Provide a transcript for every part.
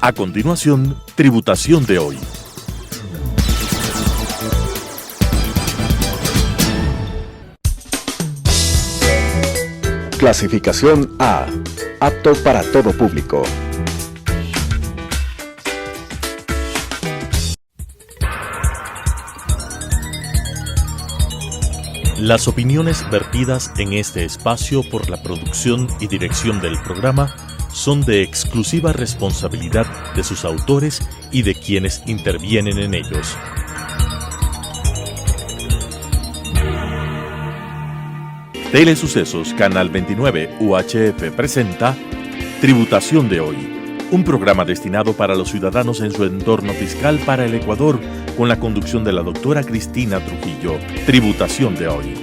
A continuación, Tributación de hoy. Clasificación A. Apto para todo público. Las opiniones vertidas en este espacio por la producción y dirección del programa son de exclusiva responsabilidad de sus autores y de quienes intervienen en ellos. Telesucesos Canal 29 UHF presenta Tributación de hoy, un programa destinado para los ciudadanos en su entorno fiscal para el Ecuador, con la conducción de la doctora Cristina Trujillo. Tributación de hoy.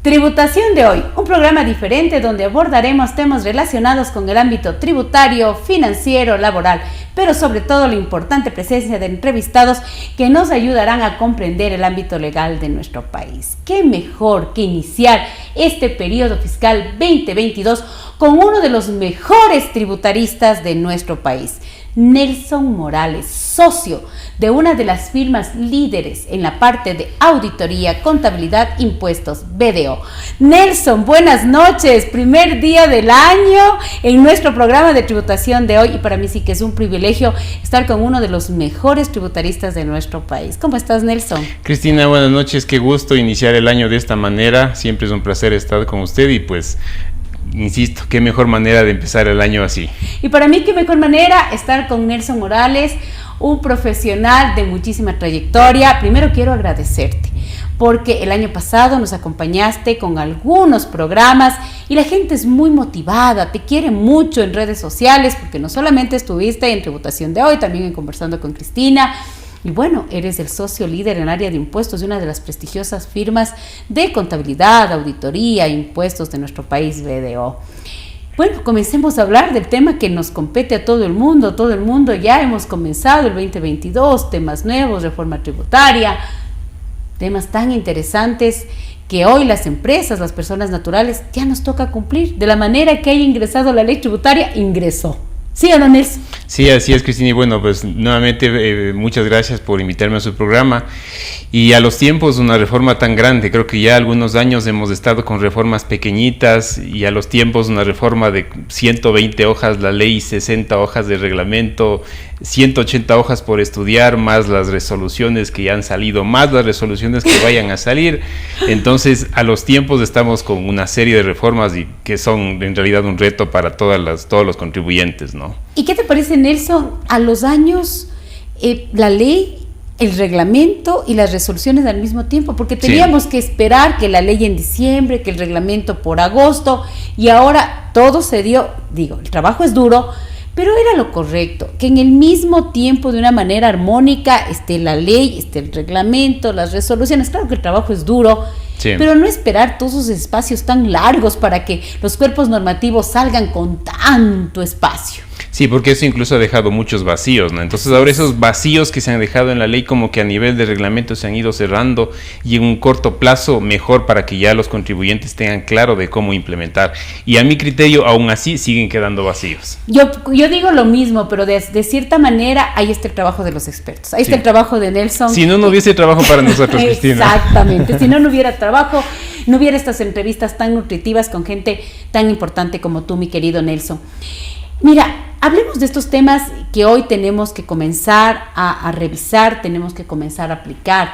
Tributación de hoy, un programa diferente donde abordaremos temas relacionados con el ámbito tributario, financiero, laboral, pero sobre todo la importante presencia de entrevistados que nos ayudarán a comprender el ámbito legal de nuestro país. ¿Qué mejor que iniciar este periodo fiscal 2022 con uno de los mejores tributaristas de nuestro país? Nelson Morales, socio de una de las firmas líderes en la parte de auditoría, contabilidad, impuestos, BDO. Nelson, buenas noches, primer día del año en nuestro programa de tributación de hoy, y para mí sí que es un privilegio estar con uno de los mejores tributaristas de nuestro país. ¿Cómo estás, Nelson? Cristina, buenas noches, qué gusto iniciar el año de esta manera, siempre es un placer estar con usted y pues insisto, qué mejor manera de empezar el año así. Y para mí qué mejor manera estar con Nelson Morales, un profesional de muchísima trayectoria. Primero quiero agradecerte porque el año pasado nos acompañaste con algunos programas y la gente es muy motivada, te quiere mucho en redes sociales porque no solamente estuviste en Tributación de hoy, también en Conversando con Cristina. Y bueno, eres el socio líder en el área de impuestos de una de las prestigiosas firmas de contabilidad, auditoría e impuestos de nuestro país, BDO. Bueno, comencemos a hablar del tema que nos compete a todo el mundo. Todo el mundo ya hemos comenzado el 2022, temas nuevos, reforma tributaria, temas tan interesantes que hoy las empresas, las personas naturales, ya nos toca cumplir. De la manera que haya ingresado la ley tributaria, ingresó. ¿Sí o no, Nelson? Sí, así es, Cristina. Y bueno, pues nuevamente muchas gracias por invitarme a su programa. Y a los tiempos de una reforma tan grande, creo que ya algunos años hemos estado con reformas pequeñitas, y a los tiempos de una reforma de 120 hojas, la ley 60 hojas de reglamento, 180 hojas por estudiar, más las resoluciones que ya han salido, más las resoluciones que vayan a salir. Entonces, a los tiempos estamos con una serie de reformas y que son en realidad un reto para todos los contribuyentes, ¿no? ¿Y qué te parece, Nelson, a los años la ley, el reglamento y las resoluciones al mismo tiempo? Porque teníamos que esperar que la ley en diciembre, que el reglamento por agosto, y ahora todo se dio. Digo, el trabajo es duro, pero era lo correcto, que en el mismo tiempo, de una manera armónica, esté la ley, esté el reglamento, las resoluciones. Claro que el trabajo es duro, pero no esperar todos esos espacios tan largos para que los cuerpos normativos salgan con tanto espacio. Sí, porque eso incluso ha dejado muchos vacíos, ¿no? Entonces ahora esos vacíos que se han dejado en la ley como que a nivel de reglamento se han ido cerrando, y en un corto plazo mejor para que ya los contribuyentes tengan claro de cómo implementar. Y a mi criterio aún así siguen quedando vacíos. Yo digo lo mismo, pero de cierta manera ahí está el trabajo de los expertos, ahí está el trabajo de Nelson. Si no, no hubiese trabajo para nosotros, Cristina. Exactamente, si no, no hubiera trabajo, no hubiera estas entrevistas tan nutritivas con gente tan importante como tú, mi querido Nelson. Mira, hablemos de estos temas que hoy tenemos que comenzar a revisar, tenemos que comenzar a aplicar.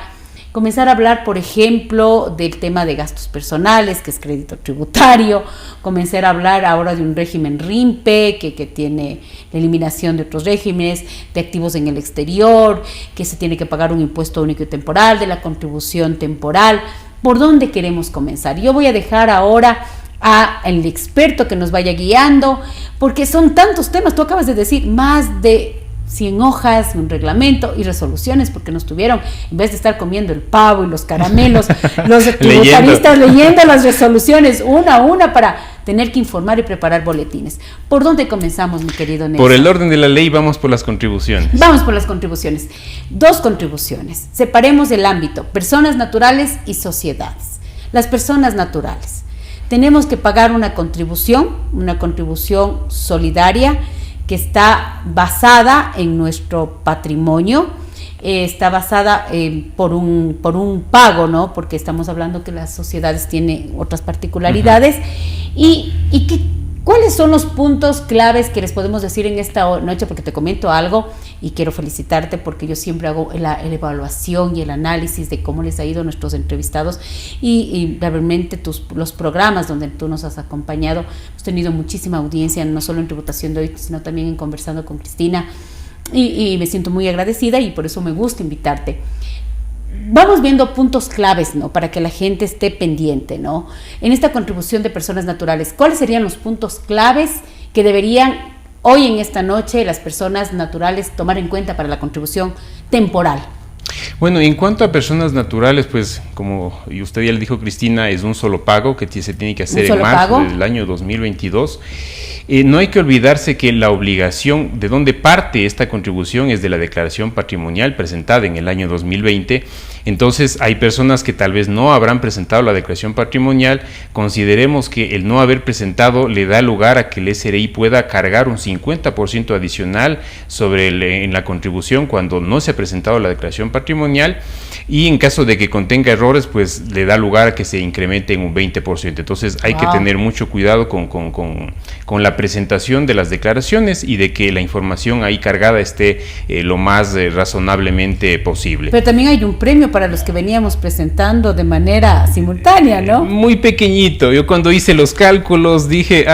Comenzar a hablar, por ejemplo, del tema de gastos personales, que es crédito tributario. Comenzar a hablar ahora de un régimen RIMPE, que tiene la eliminación de otros regímenes, de activos en el exterior, que se tiene que pagar un impuesto único y temporal, de la contribución temporal. ¿Por dónde queremos comenzar? Yo voy a dejar ahora al experto que nos vaya guiando, porque son tantos temas. Tú acabas de decir más de 100 hojas, un reglamento y resoluciones, porque nos tuvieron, en vez de estar comiendo el pavo y los caramelos, los tributaristas leyendo las resoluciones una a una para tener que informar y preparar boletines. ¿Por dónde comenzamos, mi querido Nelson? Por el orden de la ley vamos por las contribuciones. Vamos por las contribuciones. 2 contribuciones. Separemos el ámbito, personas naturales y sociedades. Las personas naturales. Tenemos que pagar una contribución solidaria, que está basada en nuestro patrimonio, está basada por un pago, ¿no? Porque estamos hablando que las sociedades tienen otras particularidades. ¿Cuáles son los puntos claves que les podemos decir en esta noche? Porque te comento algo y quiero felicitarte porque yo siempre hago la evaluación y el análisis de cómo les ha ido a nuestros entrevistados y realmente los programas donde tú nos has acompañado. Hemos tenido muchísima audiencia, no solo en Tributación de Hoy, sino también en Conversando con Cristina y me siento muy agradecida y por eso me gusta invitarte. Vamos viendo puntos claves, ¿no? Para que la gente esté pendiente, ¿no? En esta contribución de personas naturales, ¿cuáles serían los puntos claves que deberían hoy en esta noche las personas naturales tomar en cuenta para la contribución temporal? Bueno, en cuanto a personas naturales, pues como usted ya le dijo, Cristina, es un solo pago que se tiene que hacer en marzo del año 2022. No hay que olvidarse que la obligación de donde parte esta contribución es de la declaración patrimonial presentada en el año 2020. Entonces hay personas que tal vez no habrán presentado la declaración patrimonial. Consideremos que el no haber presentado le da lugar a que el SRI pueda cargar un 50% adicional en la contribución cuando no se ha presentado la declaración patrimonial, y en caso de que contenga errores, pues le da lugar a que se incremente en un 20%. Entonces hay que tener mucho cuidado con la presentación de las declaraciones y de que la información ahí cargada esté lo más razonablemente posible. Pero también hay un premio para los que veníamos presentando de manera simultánea, ¿no? Muy pequeñito. Yo cuando hice los cálculos dije,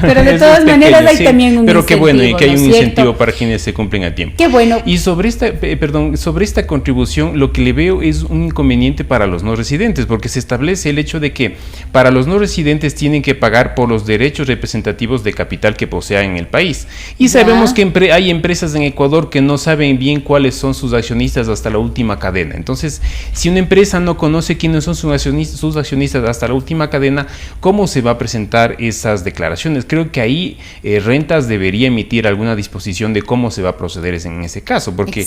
pero de todas maneras hay también un pero incentivo. Qué bueno, y que hay un ¿cierto? incentivo para quienes se cumplen a tiempo. Qué bueno. Y sobre esta contribución, lo que le veo es un inconveniente para los no residentes, porque se establece el hecho de que para los no residentes tienen que pagar por los derechos representativos de capital que posea en el país. Y sabemos que hay empresas en Ecuador que no saben bien cuáles son sus accionistas hasta la última cadena. Entonces, si una empresa no conoce quiénes son sus accionistas hasta la última cadena, ¿cómo se va a presentar esas declaraciones? Creo que ahí Rentas debería emitir alguna disposición de cómo se va a proceder en ese caso, porque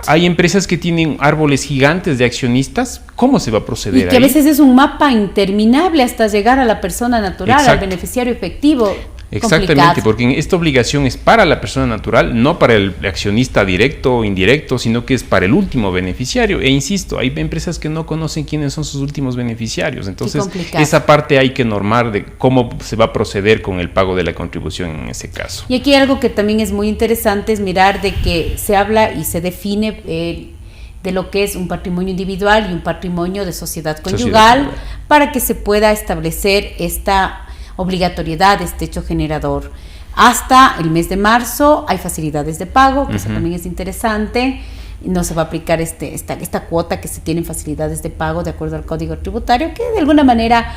hay empresas que tienen árboles gigantes de accionistas. ¿Cómo se va a proceder? Y que a veces es un mapa interminable hasta llegar a la persona natural, al beneficiario efectivo. Exactamente, complicado. Porque esta obligación es para la persona natural, no para el accionista directo o indirecto, sino que es para el último beneficiario. E insisto, hay empresas que no conocen quiénes son sus últimos beneficiarios. Entonces, esa parte hay que normar de cómo se va a proceder con el pago de la contribución en ese caso. Y aquí algo que también es muy interesante es mirar de que se habla y se define de lo que es un patrimonio individual y un patrimonio de sociedad conyugal, para que se pueda establecer esta obligatoriedad de este hecho generador. Hasta el mes de marzo hay facilidades de pago, que eso también es interesante. No se va a aplicar esta cuota que se tiene en facilidades de pago de acuerdo al Código Tributario, que de alguna manera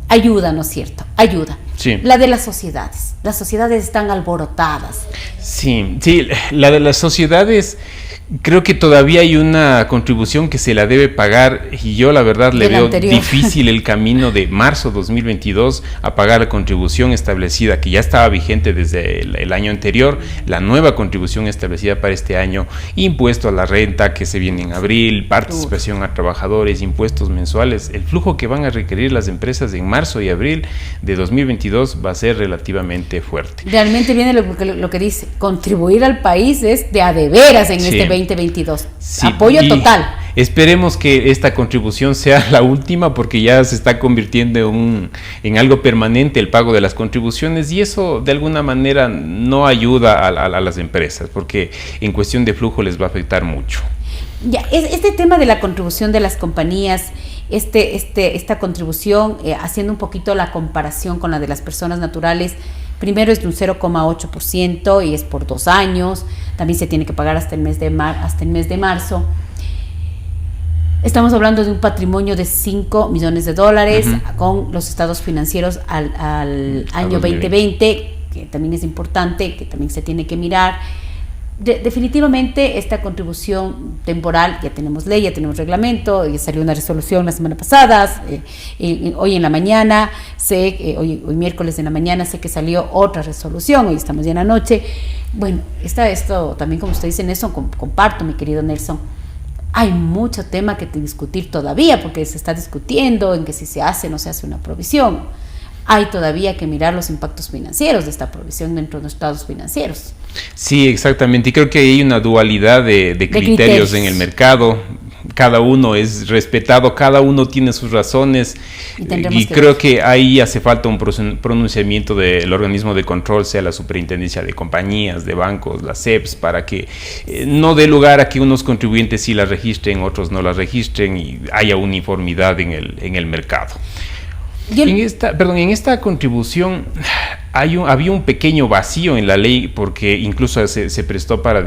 ayuda, ¿no es cierto? Ayuda. Sí. La de las sociedades. Las sociedades están alborotadas. Sí, la de las sociedades. Creo que todavía hay una contribución que se la debe pagar, y yo la verdad le veo difícil el camino de marzo 2022 a pagar la contribución establecida, que ya estaba vigente desde el año anterior, la nueva contribución establecida para este año, impuesto a la renta que se viene en abril, participación a trabajadores, impuestos mensuales. El flujo que van a requerir las empresas en marzo y abril de 2022 va a ser relativamente fuerte. Realmente viene lo que dice, contribuir al país es de a de veras en este 2022. Sí, apoyo total. Esperemos que esta contribución sea la última, porque ya se está convirtiendo en algo permanente el pago de las contribuciones, y eso de alguna manera no ayuda a las empresas, porque en cuestión de flujo les va a afectar mucho. Ya, este tema de la contribución de las compañías, esta contribución, haciendo un poquito la comparación con la de las personas naturales, primero es de un 0,8% y es por 2 años. También se tiene que pagar hasta el mes de marzo. Estamos hablando de un patrimonio de $5 millones con los estados financieros al año 2020, que también es importante, que también se tiene que mirar. Definitivamente esta contribución temporal, ya tenemos ley, ya tenemos reglamento, ya salió una resolución la semana pasada, hoy en la mañana, hoy miércoles en la mañana sé que salió otra resolución, hoy estamos ya en la noche. Bueno, esto también, como usted dice, Nelson, comparto, mi querido Nelson, hay mucho tema que discutir todavía, porque se está discutiendo en que si se hace o no se hace una provisión. hay todavía que mirar los impactos financieros de esta provisión dentro de los estados financieros. Sí, exactamente. Y creo que hay una dualidad de criterios en el mercado. Cada uno es respetado, cada uno tiene sus razones y creo que ahí hace falta un pronunciamiento del organismo de control, sea la Superintendencia de Compañías, de Bancos, la SEPS, para que no dé lugar a que unos contribuyentes sí las registren, otros no las registren y haya uniformidad en el mercado. En esta contribución había un pequeño vacío en la ley porque incluso se prestó para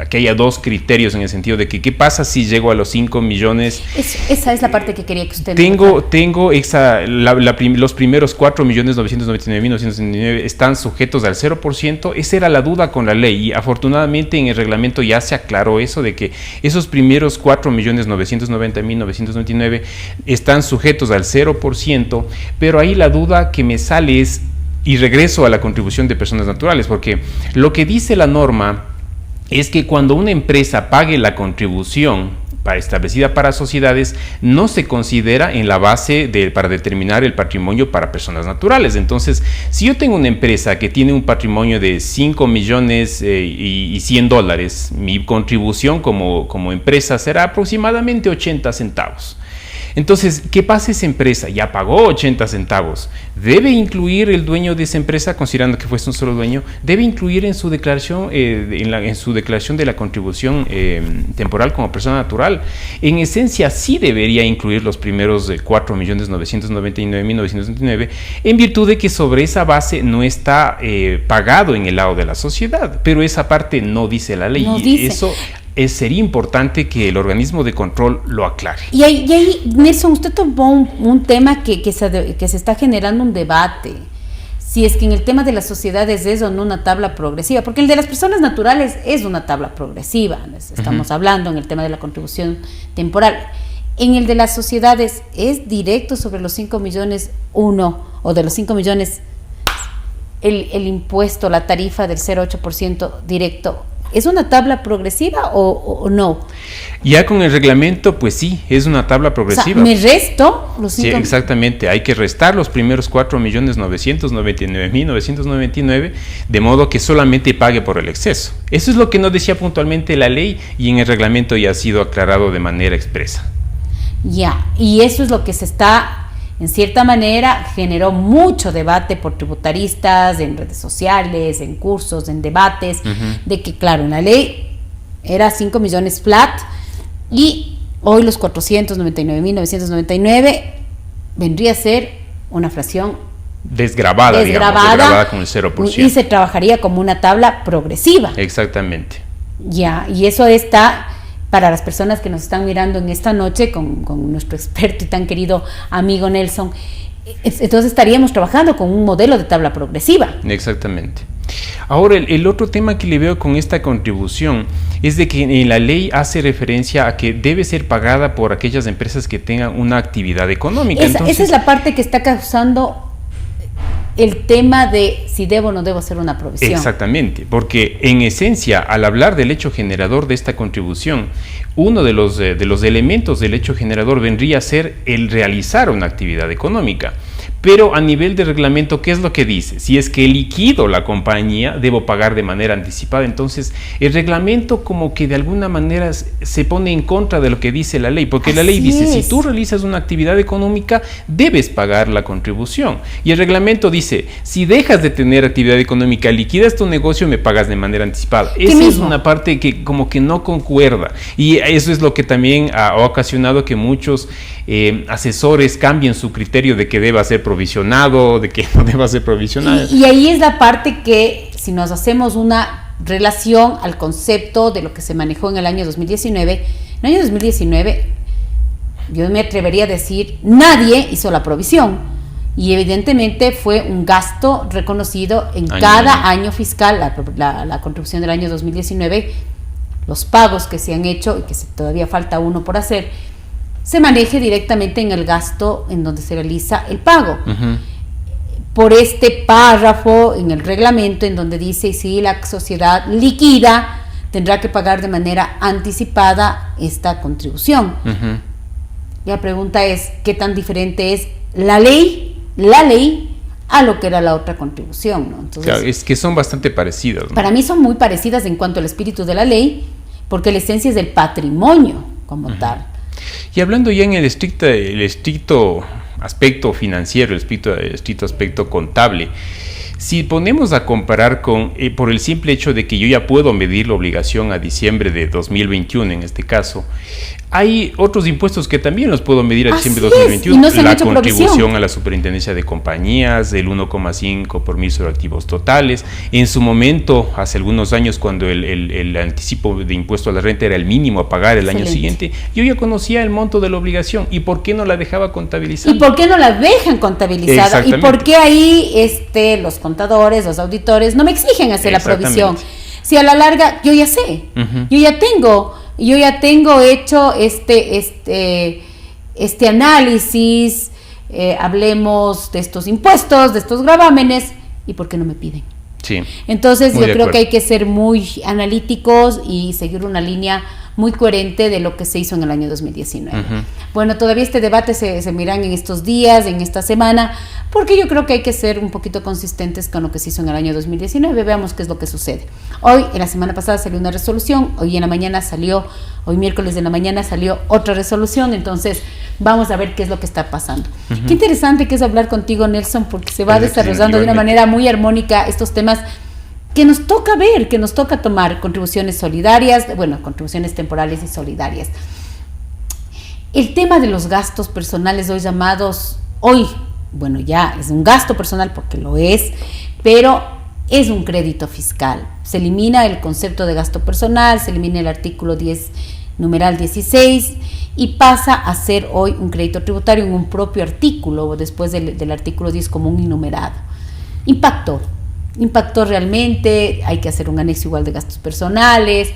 que haya dos criterios en el sentido de que qué pasa si llego a los 5 millones. Esa es la parte que quería que usted tengo los primeros 4.999.999 están sujetos al 0%. Esa era la duda con la ley y afortunadamente en el reglamento ya se aclaró eso de que esos primeros 4.990.999 están sujetos al 0%, pero ahí la duda que me sale es, y regreso a la contribución de personas naturales, porque lo que dice la norma es que cuando una empresa pague la contribución establecida para sociedades, no se considera en la base para determinar el patrimonio para personas naturales. Entonces, si yo tengo una empresa que tiene un patrimonio de 5 millones y $100, mi contribución como empresa será aproximadamente 80 centavos. Entonces, ¿qué pasa esa empresa? Ya pagó 80 centavos. ¿Debe incluir el dueño de esa empresa, considerando que fuese un solo dueño? ¿Debe incluir en su declaración, en su declaración de la contribución temporal como persona natural? En esencia, sí debería incluir los primeros 4.999.999, en virtud de que sobre esa base no está pagado en el lado de la sociedad. Pero esa parte no dice la ley. No dice. Eso sería importante que el organismo de control lo aclare. Y ahí Nelson, usted tomó un tema que se está generando un debate, si es que en el tema de las sociedades es o no una tabla progresiva, porque el de las personas naturales es una tabla progresiva, estamos hablando en el tema de la contribución temporal. En el de las sociedades, ¿es directo sobre los 5 millones o de los 5 millones el impuesto, la tarifa del 0,8% directo? ¿Es una tabla progresiva o no? Ya con el reglamento, pues sí, es una tabla progresiva. O sea, ¿me resto los 5? Sí, exactamente. Hay que restar los primeros 4.999.999, de modo que solamente pague por el exceso. Eso es lo que nos decía puntualmente la ley y en el reglamento ya ha sido aclarado de manera expresa. Ya, y eso es lo que se está... En cierta manera generó mucho debate por tributaristas, en redes sociales, en cursos, en debates, de que claro, en la ley era 5 millones flat y hoy los 499.999 vendría a ser una fracción desgravada con el 0%. Y se trabajaría como una tabla progresiva. Exactamente. Ya, y eso está... Para las personas que nos están mirando en esta noche con nuestro experto y tan querido amigo Nelson, entonces estaríamos trabajando con un modelo de tabla progresiva. Exactamente. Ahora, el otro tema que le veo con esta contribución es de que en la ley hace referencia a que debe ser pagada por aquellas empresas que tengan una actividad económica. Esa es la parte que está causando el tema de si debo o no debo hacer una provisión. Exactamente, porque en esencia, al hablar del hecho generador de esta contribución, uno de los elementos del hecho generador vendría a ser el realizar una actividad económica. Pero a nivel de reglamento, ¿qué es lo que dice? Si es que liquido la compañía, debo pagar de manera anticipada. Entonces, el reglamento como que de alguna manera se pone en contra de lo que dice la ley, porque la ley dice, si tú realizas una actividad económica, debes pagar la contribución. Y el reglamento dice, si dejas de tener actividad económica, liquidas tu negocio, me pagas de manera anticipada. Esa es una parte que como que no concuerda. Y eso es lo que también ha ocasionado que muchos asesores cambien su criterio de que deba ser provisionado, de que no deba ser provisionado. Y ahí es la parte que, si nos hacemos una relación al concepto de lo que se manejó en el año 2019, en el año 2019, yo me atrevería a decir, nadie hizo la provisión. Y evidentemente fue un gasto reconocido en cada año fiscal, la contribución del año 2019, los pagos que se han hecho y que todavía falta uno por hacer, se maneje directamente en el gasto en donde se realiza el pago. Por este párrafo en el reglamento en donde dice si la sociedad liquida tendrá que pagar de manera anticipada esta contribución. La pregunta es, ¿qué tan diferente es la ley la ley a lo que era la otra contribución, ¿no? Entonces, claro, es que son bastante parecidas, ¿no? Para mí son muy parecidas en cuanto al espíritu de la ley, porque la esencia es del patrimonio como tal. Y hablando ya en el estricto aspecto financiero, el estricto aspecto contable, si ponemos a comparar por el simple hecho de que yo ya puedo medir la obligación a diciembre de 2021 en este caso, hay otros impuestos que también los puedo medir a diciembre de 2021. No la contribución a la superintendencia de compañías, el 1,5 por mil sobre activos totales. En su momento, hace algunos años, cuando el anticipo de impuesto a la renta era el mínimo a pagar el año siguiente, yo ya conocía el monto de la obligación. ¿Y por qué no la dejaba contabilizar? ¿Y por qué no la dejan contabilizada? ¿Y por qué ahí los contadores, los auditores no me exigen hacer la provisión? Si a la larga yo ya sé, yo ya tengo hecho este análisis, hablemos de estos impuestos, de estos gravámenes, ¿y por qué no me piden? Sí. Entonces yo creo que hay que ser muy analíticos y seguir una línea muy coherente de lo que se hizo en el año 2019. Bueno, todavía este debate se mirará en estos días, en esta semana, porque yo creo que hay que ser un poquito consistentes con lo que se hizo en el año 2019. Veamos qué es lo que sucede. Hoy, en la semana pasada salió una resolución, hoy miércoles de la mañana salió otra resolución, entonces vamos a ver qué es lo que está pasando. Qué interesante que es hablar contigo, Nelson, porque se va desarrollando de una manera muy armónica estos temas que nos toca ver, que nos toca tomar, contribuciones solidarias, contribuciones temporales y solidarias. El tema de los gastos personales ya es un gasto personal porque lo es, pero es un crédito fiscal. Se elimina el concepto de gasto personal, se elimina el artículo 10, numeral 16, y pasa a ser hoy un crédito tributario en un propio artículo, después del artículo 10 como un enumerado. Impactó realmente, hay que hacer un anexo igual de gastos personales.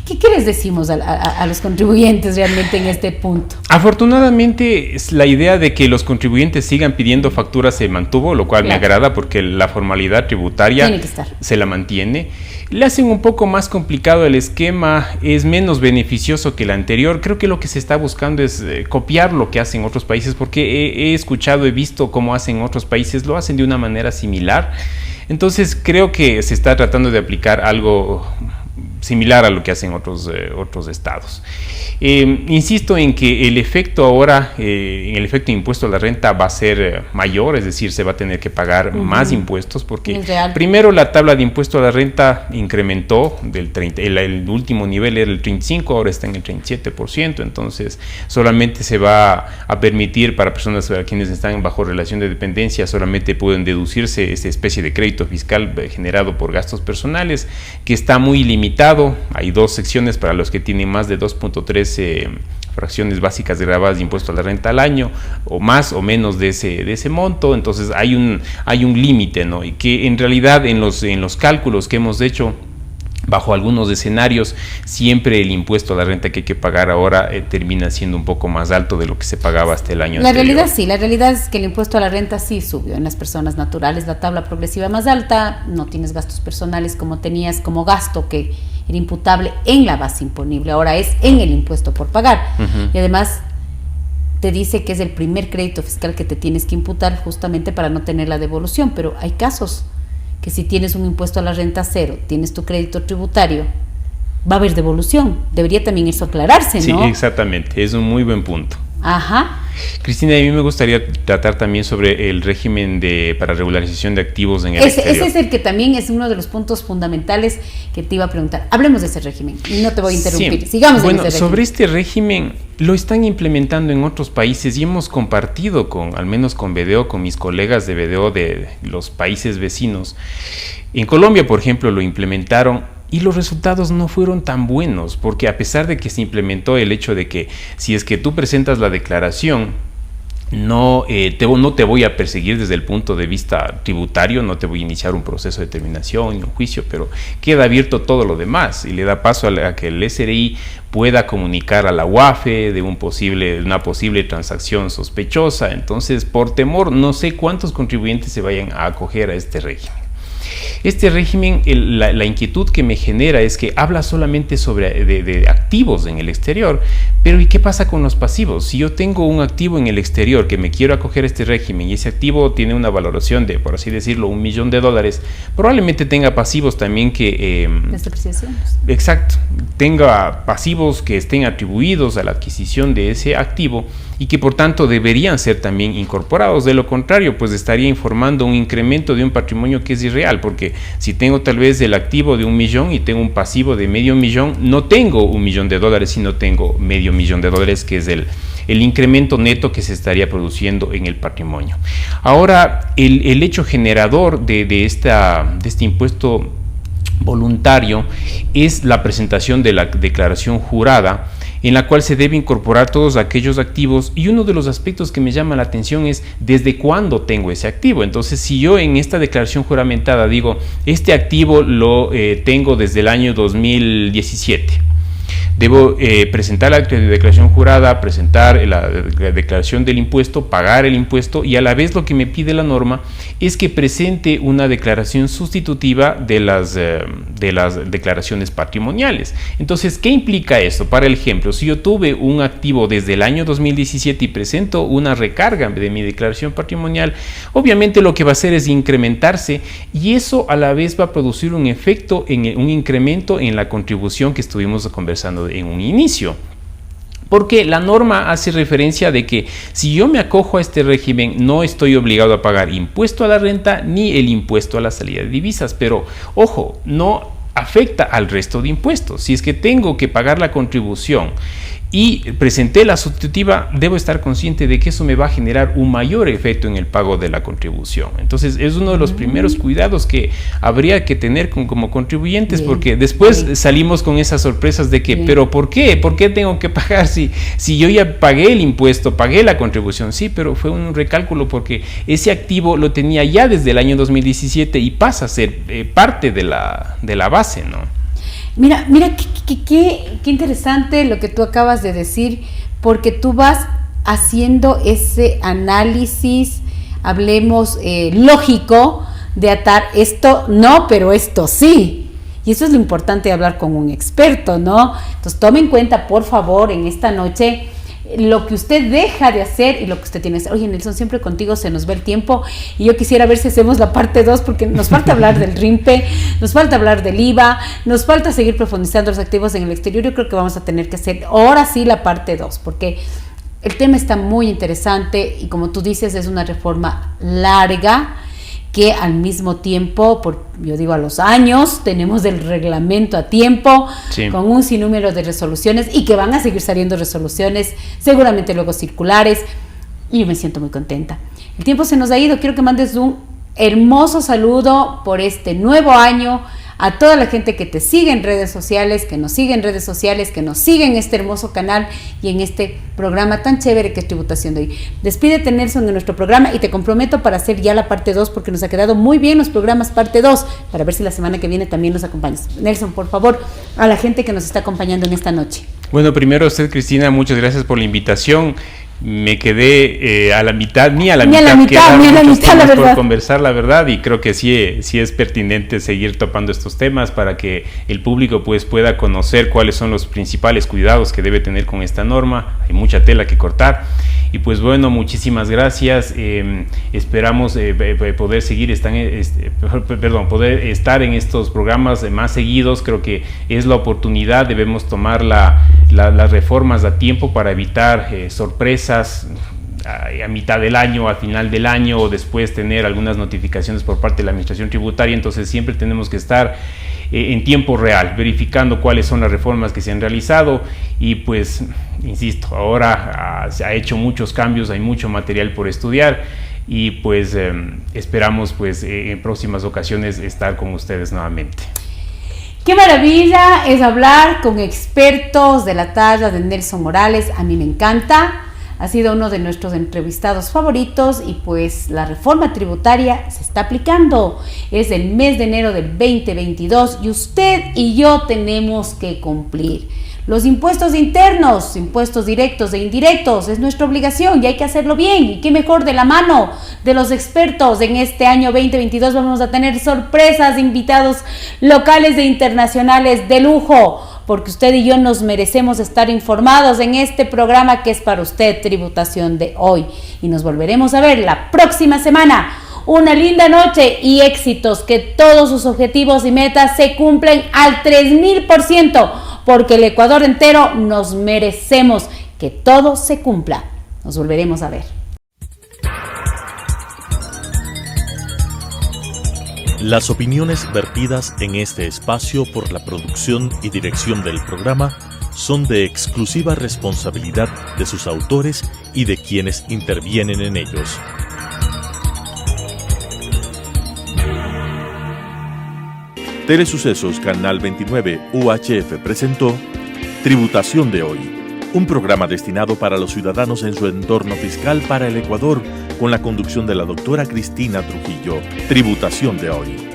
¿Qué les decimos a los contribuyentes realmente en este punto? Afortunadamente, la idea de que los contribuyentes sigan pidiendo facturas se mantuvo, lo cual me agrada porque la formalidad tributaria se la mantiene. Le hacen un poco más complicado el esquema, es menos beneficioso que el anterior. Creo que lo que se está buscando es copiar lo que hacen otros países, porque he escuchado, he visto cómo hacen otros países, lo hacen de una manera similar. Entonces creo que se está tratando de aplicar algo similar a lo que hacen otros estados. Insisto en que el efecto ahora, en el efecto de impuesto a la renta va a ser mayor, es decir, se va a tener que pagar más impuestos porque primero la tabla de impuesto a la renta incrementó del 30, el último nivel era el 35, ahora está en el 37%, entonces solamente se va a permitir para personas a quienes están bajo relación de dependencia, solamente pueden deducirse esta especie de crédito fiscal generado por gastos personales, que está muy limitado. Hay dos secciones para los que tienen más de 2.3 fracciones básicas grabadas de impuesto a la renta al año, o más o menos de ese monto. Entonces hay un límite, ¿no? Y que en realidad en los cálculos que hemos hecho bajo algunos escenarios, siempre el impuesto a la renta que hay que pagar ahora termina siendo un poco más alto de lo que se pagaba hasta el año anterior. La realidad es que el impuesto a la renta sí subió en las personas naturales, la tabla progresiva más alta, no tienes gastos personales como tenías como gasto que era imputable en la base imponible, ahora es en el impuesto por pagar. Y además te dice que es el primer crédito fiscal que te tienes que imputar justamente para no tener la devolución, pero hay casos que si tienes un impuesto a la renta cero, tienes tu crédito tributario, va a haber devolución. Debería también eso aclararse, ¿no? Sí, exactamente, es un muy buen punto. Ajá. Cristina, a mí me gustaría tratar también sobre el régimen para regularización de activos en el exterior. Ese es el que también es uno de los puntos fundamentales que te iba a preguntar. Hablemos de ese régimen y no te voy a interrumpir. Sigamos en ese régimen. Sobre este régimen lo están implementando en otros países y hemos compartido al menos con BDO, con mis colegas de BDO de los países vecinos. En Colombia, por ejemplo, lo implementaron y los resultados no fueron tan buenos, porque a pesar de que se implementó el hecho de que si es que tú presentas la declaración, no te voy a perseguir desde el punto de vista tributario, no te voy a iniciar un proceso de determinación y un juicio, pero queda abierto todo lo demás y le da paso a que el SRI pueda comunicar a la UAFE de una posible transacción sospechosa. Entonces, por temor, no sé cuántos contribuyentes se vayan a acoger a este régimen. Este régimen, la inquietud que me genera es que habla solamente sobre de activos en el exterior, pero ¿y qué pasa con los pasivos? Si yo tengo un activo en el exterior que me quiero acoger a este régimen y ese activo tiene una valoración de, por así decirlo, $1.000.000, probablemente tenga pasivos también que... depreciaciones. Exacto, tenga pasivos que estén atribuidos a la adquisición de ese activo y que por tanto deberían ser también incorporados. De lo contrario, pues estaría informando un incremento de un patrimonio que es irreal, porque si tengo tal vez el activo de $1.000.000 y tengo un pasivo de $500.000, no tengo $1.000.000, sino tengo $500.000, que es el incremento neto que se estaría produciendo en el patrimonio. Ahora, el hecho generador de este impuesto voluntario es la presentación de la declaración jurada, en la cual se debe incorporar todos aquellos activos, y uno de los aspectos que me llama la atención es desde cuándo tengo ese activo. Entonces, si yo en esta declaración juramentada digo, este activo lo tengo desde el año 2017, debo presentar la declaración jurada, presentar la declaración del impuesto, pagar el impuesto, y a la vez lo que me pide la norma es que presente una declaración sustitutiva de las declaraciones patrimoniales. Entonces, ¿qué implica esto? Para el ejemplo, si yo tuve un activo desde el año 2017 y presento una recarga de mi declaración patrimonial, obviamente lo que va a hacer es incrementarse, y eso a la vez va a producir un efecto, un incremento en la contribución que estuvimos conversando en un inicio, porque la norma hace referencia de que si yo me acojo a este régimen no estoy obligado a pagar impuesto a la renta ni el impuesto a la salida de divisas, pero ojo, no afecta al resto de impuestos. Si es que tengo que pagar la contribución y presenté la sustitutiva, debo estar consciente de que eso me va a generar un mayor efecto en el pago de la contribución. Entonces es uno de los primeros cuidados que habría que tener como contribuyentes, porque después salimos con esas sorpresas de que, pero ¿por qué? ¿Por qué tengo que pagar si yo ya pagué el impuesto, pagué la contribución? Sí, pero fue un recálculo porque ese activo lo tenía ya desde el año 2017 y pasa a ser parte de la base, ¿no? Mira, qué interesante lo que tú acabas de decir, porque tú vas haciendo ese análisis, hablemos lógico, de atar esto no, pero esto sí. Y eso es lo importante de hablar con un experto, ¿no? Entonces tome en cuenta, por favor, en esta noche, lo que usted deja de hacer y lo que usted tiene que hacer. Oye, Nelson, siempre contigo se nos va el tiempo y yo quisiera ver si hacemos la parte 2, porque nos falta hablar del RIMPE, nos falta hablar del IVA, nos falta seguir profundizando los activos en el exterior. Yo creo que vamos a tener que hacer ahora sí la parte 2, porque el tema está muy interesante y, como tú dices, es una reforma larga que al mismo tiempo, yo digo a los años, tenemos el reglamento a tiempo, sí, con un sinnúmero de resoluciones, y que van a seguir saliendo resoluciones, seguramente luego circulares, y yo me siento muy contenta. El tiempo se nos ha ido. Quiero que mandes un hermoso saludo por este nuevo año a toda la gente que te sigue en redes sociales, que nos sigue en redes sociales, que nos sigue en este hermoso canal y en este programa tan chévere que es Tributación de Hoy. Despídete, Nelson, de nuestro programa, y te comprometo para hacer ya la parte 2, porque nos ha quedado muy bien los programas parte 2, para ver si la semana que viene también nos acompañas. Nelson, por favor, a la gente que nos está acompañando en esta noche. Bueno, primero a usted, Cristina, muchas gracias por la invitación. Me quedé a la mitad, ni a la mitad, la verdad, por conversar, la verdad, y creo que sí es pertinente seguir topando estos temas para que el público pues pueda conocer cuáles son los principales cuidados que debe tener con esta norma. Hay mucha tela que cortar. Y pues bueno, muchísimas gracias. Esperamos poder seguir poder estar en estos programas más seguidos. Creo que es la oportunidad. Debemos tomar las reformas a tiempo para evitar sorpresas a mitad del año, a final del año, o después tener algunas notificaciones por parte de la Administración Tributaria. Entonces siempre tenemos que estar en tiempo real, verificando cuáles son las reformas que se han realizado. Y pues, insisto, ahora se ha hecho muchos cambios, hay mucho material por estudiar, y pues esperamos pues en próximas ocasiones estar con ustedes nuevamente. Qué maravilla es hablar con expertos de la talla de Nelson Morales. A mí me encanta. Ha sido uno de nuestros entrevistados favoritos, y pues la reforma tributaria se está aplicando. Es el mes de enero del 2022 y usted y yo tenemos que cumplir. Los impuestos internos, impuestos directos e indirectos, es nuestra obligación y hay que hacerlo bien. Y qué mejor de la mano de los expertos. En este año 2022 vamos a tener sorpresas, invitados locales e internacionales de lujo, porque usted y yo nos merecemos estar informados en este programa que es para usted, Tributación de Hoy. Y nos volveremos a ver la próxima semana. Una linda noche y éxitos, que todos sus objetivos y metas se cumplen al 3000%, porque el Ecuador entero nos merecemos que todo se cumpla. Nos volveremos a ver. Las opiniones vertidas en este espacio por la producción y dirección del programa son de exclusiva responsabilidad de sus autores y de quienes intervienen en ellos. Telesucesos Canal 29 UHF presentó Tributación de Hoy, un programa destinado para los ciudadanos en su entorno fiscal para el Ecuador, con la conducción de la doctora Cristina Trujillo. Tributación de Hoy.